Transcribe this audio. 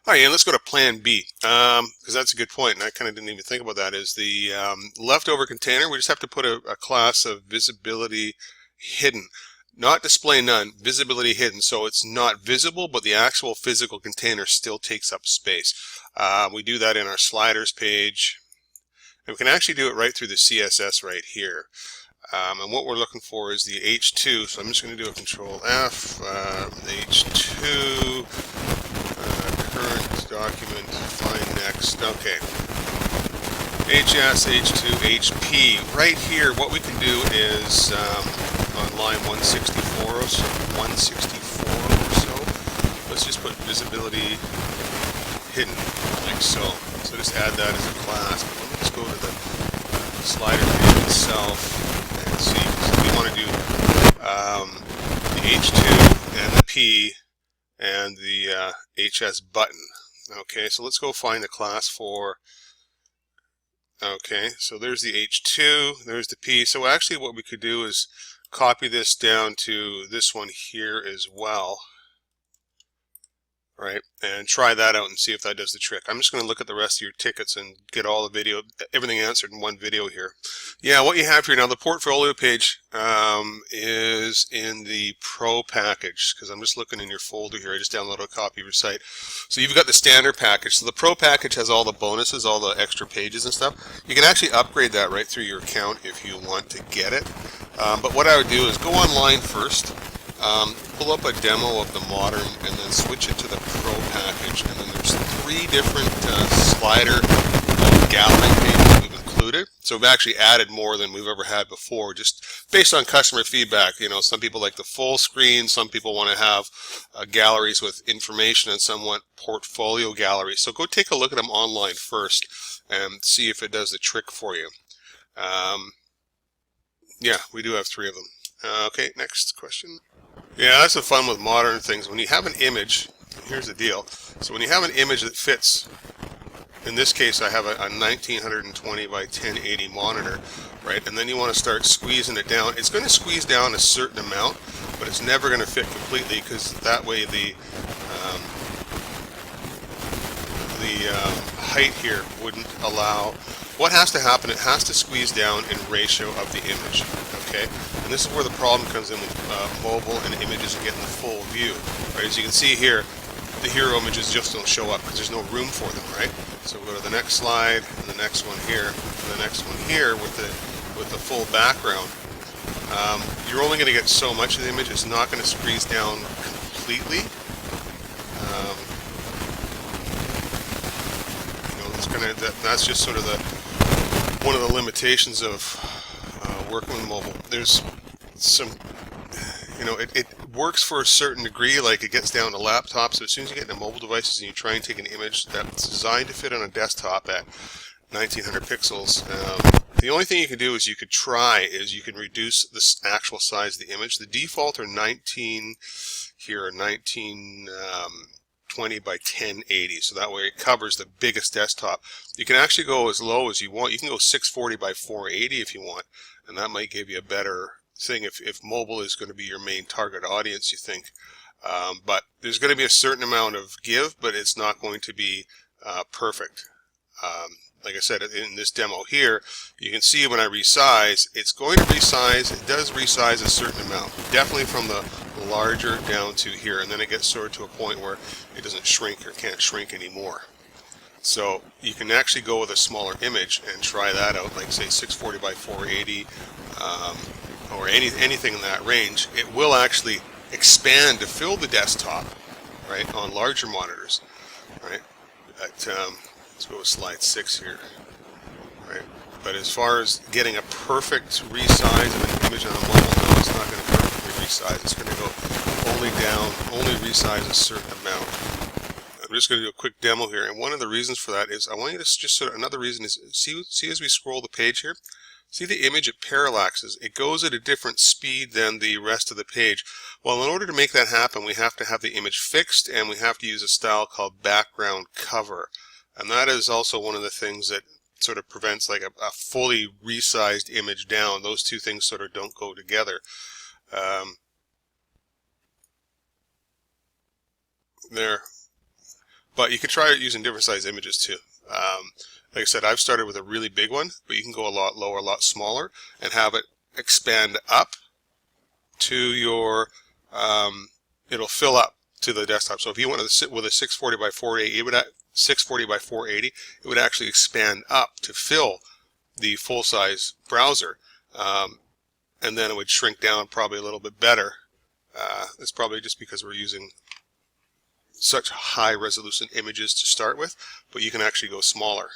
All right, and let's go to Plan B, because that's a good point, and I kind of didn't even think about that. Is the leftover container? We just have to put a class of visibility hidden, not display none, visibility hidden. So it's not visible, but the actual physical container still takes up space. We do that in our sliders page, and we can actually do it right through the CSS right here. And what we're looking for is the H2. So I'm just going to do a Control F, H2. Current document, find next. Okay. HS, H2, HP. Right here, what we can do is on line 164 or so, 164 or so, let's just put visibility hidden, like so. So just add that as a class. But let me just go to the slider page itself and see. So we want to do the H2 and the P and the HS button. Okay, so let's go find the class for, okay, so there's the H2, there's the P. So actually what we could do is copy this down to this one here as well. Right, and try that out and see if that does the trick. I'm just going to look at the rest of your tickets and get all the video, everything answered in one video here. Yeah, what you have here now, the portfolio page is in the Pro package, because I'm just looking in your folder here. I just downloaded a copy of your site. So you've got the standard package. So the Pro package has all the bonuses, all the extra pages and stuff. You can actually upgrade that right through your account if you want to get it. But what I would do is go online first. Pull up a demo of the Modern and then switch it to the Pro package, and then there's 3 different slider gallery pages we've included. So we've actually added more than we've ever had before, just based on customer feedback. You know, some people like the full screen, some people want to have galleries with information, and some want portfolio galleries. So go take a look at them online first and see if it does the trick for you. Yeah, we do have 3 of them. Okay, next question. Yeah, that's the fun with modern things. When you have an image, here's the deal. So when you have an image that fits, in this case I have a 1920 by 1080 monitor, right? And then you want to start squeezing it down. It's going to squeeze down a certain amount, but it's never going to fit completely, because that way the height here wouldn't allow. What has to happen, it has to squeeze down in ratio of the image, okay? And this is where the problem comes in with mobile and images and getting the full view, right? As you can see here, the hero images just don't show up because there's no room for them, right? So we'll go to the next slide, and the next one here, and the next one here with the full background. You're only going to get so much of the image. It's not going to squeeze down completely. That's just sort of one of the limitations of working with mobile. There's some, it works for a certain degree, like it gets down to laptops. So as soon as you get into mobile devices and you try and take an image that's designed to fit on a desktop at 1900 pixels, the only thing you can do is you can reduce the actual size of the image. The default are 19 here, 1920 by 1080, so that way it covers the biggest desktop. You can actually go as low as you want. You can go 640 by 480 if you want, and that might give you a better thing if mobile is going to be your main target audience, you think. But there's going to be a certain amount of give, but it's not going to be perfect. Like I said, in this demo here, you can see when I resize, it's going to resize. It does resize a certain amount, definitely from the larger down to here, and then it gets sort of to a point where it doesn't shrink or can't shrink anymore. So you can actually go with a smaller image and try that out, like say 640 by 480, or anything in that range. It will actually expand to fill the desktop, right, on larger monitors, right? Let's go with slide 6 here, right? But as far as getting a perfect resize of an image on a mobile, no, it's not going to perfectly resize. It's going to go only down, only resize a certain amount. I'm just going to do a quick demo here, and one of the reasons for that is I want you to just sort of, another reason is see as we scroll the page here, see the image, it parallaxes. It goes at a different speed than the rest of the page. Well, in order to make that happen, we have to have the image fixed, and we have to use a style called background cover. And that is also one of the things that sort of prevents like a fully resized image down. Those two things sort of don't go together. There. But you can try using different size images too. Like I said, I've started with a really big one, but you can go a lot lower, a lot smaller, and have it expand up to your, it'll fill up to the desktop. So if you want to sit with a 640 by 480, 640 by 480, it would actually expand up to fill the full-size browser, and then it would shrink down probably a little bit better. It's probably just because we're using such high resolution images to start with, but you can actually go smaller.